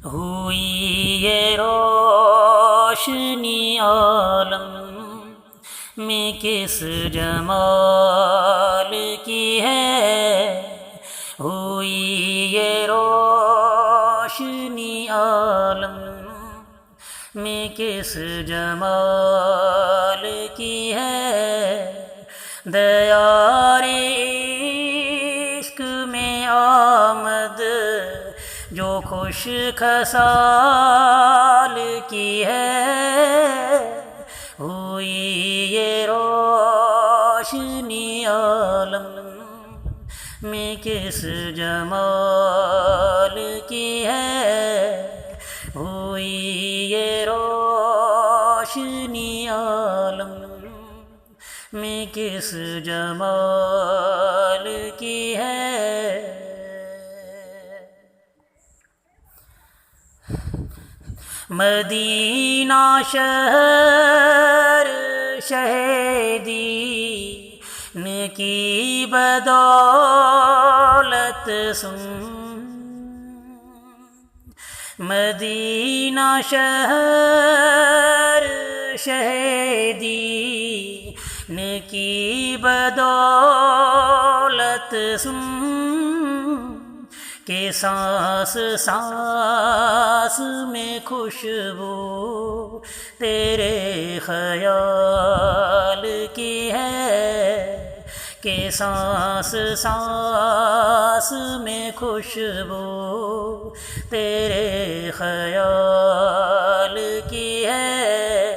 ہوئی یہ روشنی عالم میں کس جمال کی ہے، ہوئی یہ روشنی عالم میں کس جمال کی ہے، دیار عشق میں آمد جو خوش خصال کی ہے، ہوئی یہ روشنی عالم میں کس جمال کی ہے، ہوئی یہ روشنی عالم میں کس جمال کی ہے۔ مدینہ شہر شہیدین کی بدولت سن، مدینہ شہر شہیدین کی بدولت سن، کہ سانس سانس میں خوشبو تیرے خیال کی ہے، کہ سانس سانس میں خوشبو تیرے خیال کی ہے،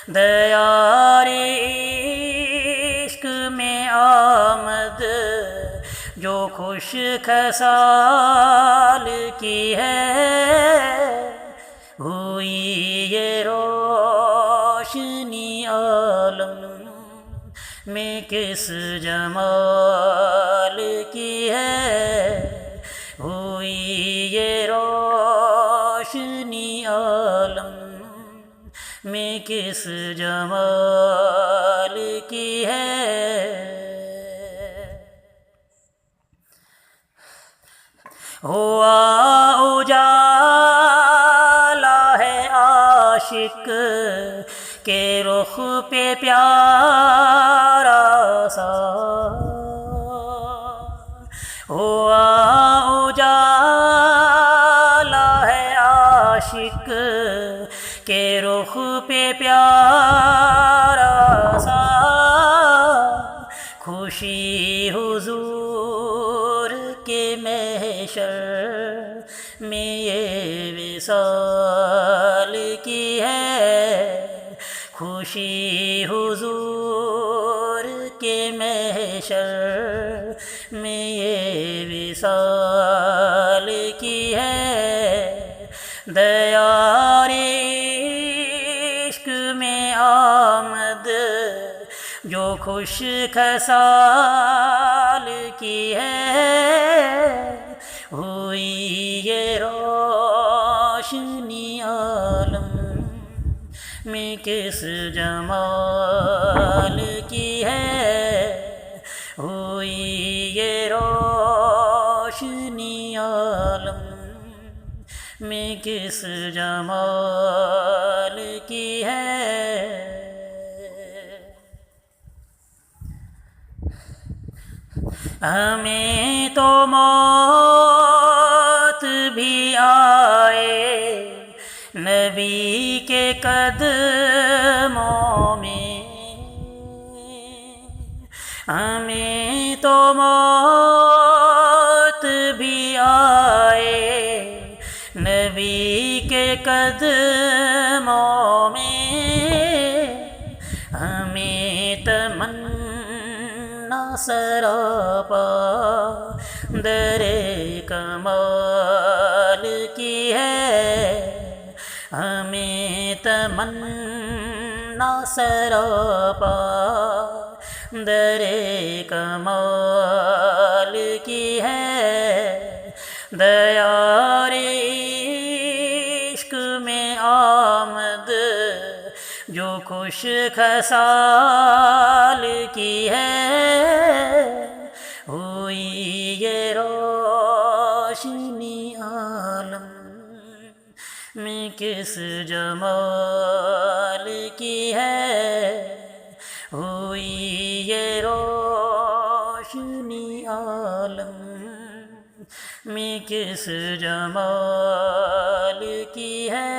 دیار عشق میں آمد جو خوش خصال کی ہے، ہوئی یہ روشنی عالم میں کس جمال کی ہے، ہوئی یہ روشنی عالم میں کس جمال کی ہے۔ ہوا اجالا ہے عاشق کے رخ پہ پیارا سا، ہوا اجالا ہے عاشق کے رخ پہ پیارا سا، خوشی حضور کے محشر میں یہ وصال کی ہے، خوشی حضور کے محشر میں یہ وصال کی ہے، دیار عشق میں آمد جو خوش خصال کی ہے، ہوئی یہ روشنی عالم میں کس جمال کی ہے، ہوئی یہ روشنی عالم میں کس جمال کی ہے۔ ہمیں تو موت بھی آئے نبی کے قدموں میں، ہمیں تو موت بھی آئے نبی کے قدموں میں، ہمیں تمنا سراپا در کمال کی ہے، ہمیں تمنا سراپا در کمال کی ہے، دیار عشق میں آمد جو خوش خصال کی ہے، ہوئی یہ روشنی عالم میں کس جمال کی ہے ہوئی یہ روشنی عالم میں کس جمال کی ہے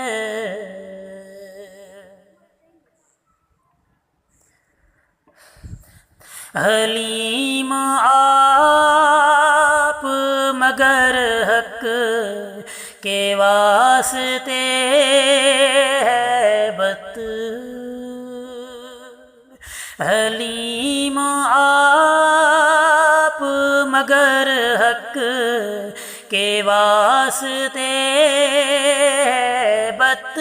حلیم آپ مگر حق کے واسطے ہے بت حلیم آپ مگر حق کے واسطے ہے بت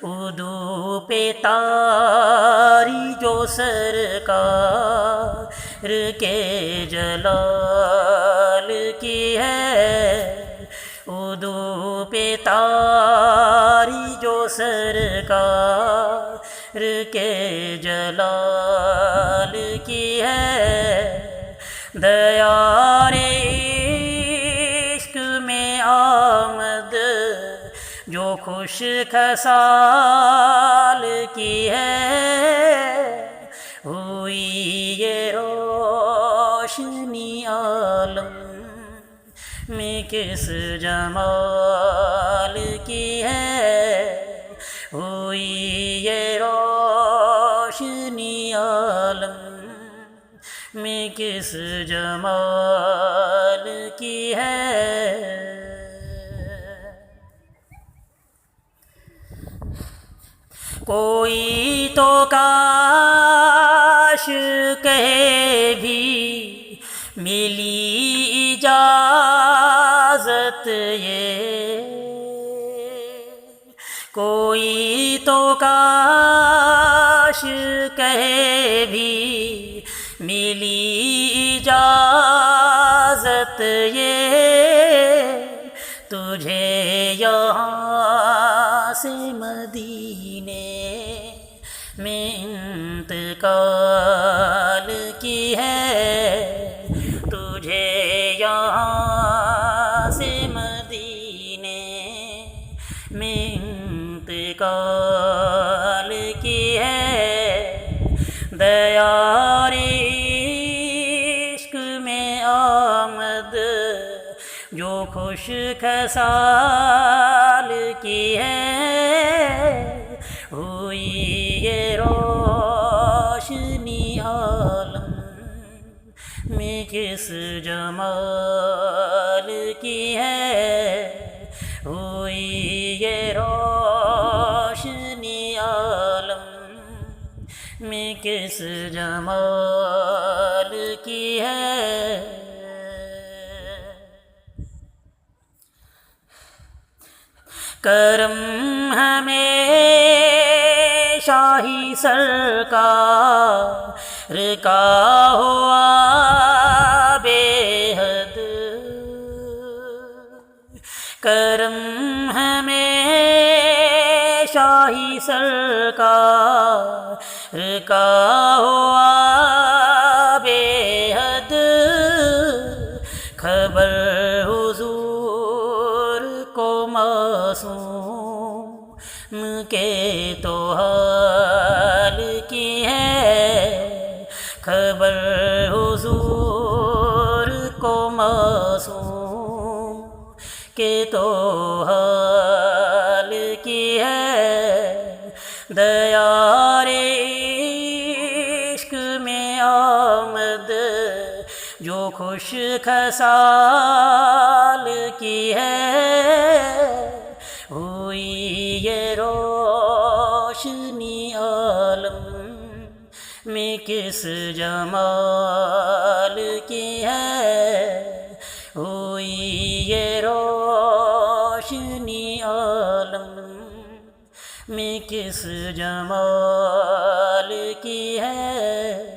اردو پہ تاری جو سرکار کے جلال کی ہے اردو پہ تاری جو سرکار کے جلال کی ہے دیار عشق میں آمد جو خوش خصال کی ہے ہوئی یہ روشنی عالم میں کس جمال کی ہے ہوئی یہ روشنی عالم میں کس جمال کی ہے کوئی تو کاش کہے بھی ملی اجازت یہ کوئی تو کاش کہے بھی ملی اجازت یہ تجھے یہاں سے مدینے میں انتقال کی ہے تجھے یہاں سے مدینے میں انتقال کی ہے دیار عشق میں آمد جو خوش خصال کی ہے ہوئی یہ روشنی عالم میں کس جمال کی ہے ہوئی یہ روشنی عالم میں کس جمال کی ہے کرم ہمیشہ ہی سرکار کا ہوا بے حد کرم ہمیشہ ہی سرکار کا ہوا بے حد خبر حضور کو معصوم کے تو حال کی ہے خبر حضور کو معصوم کے تو حال کی ہے دیار عشق میں آمد جو خوش خصال کی ہے ہوئی یہ روشنی عالم میں کس جمال کی ہے ہوئی یہ روشنی عالم میں کس جمال کی ہے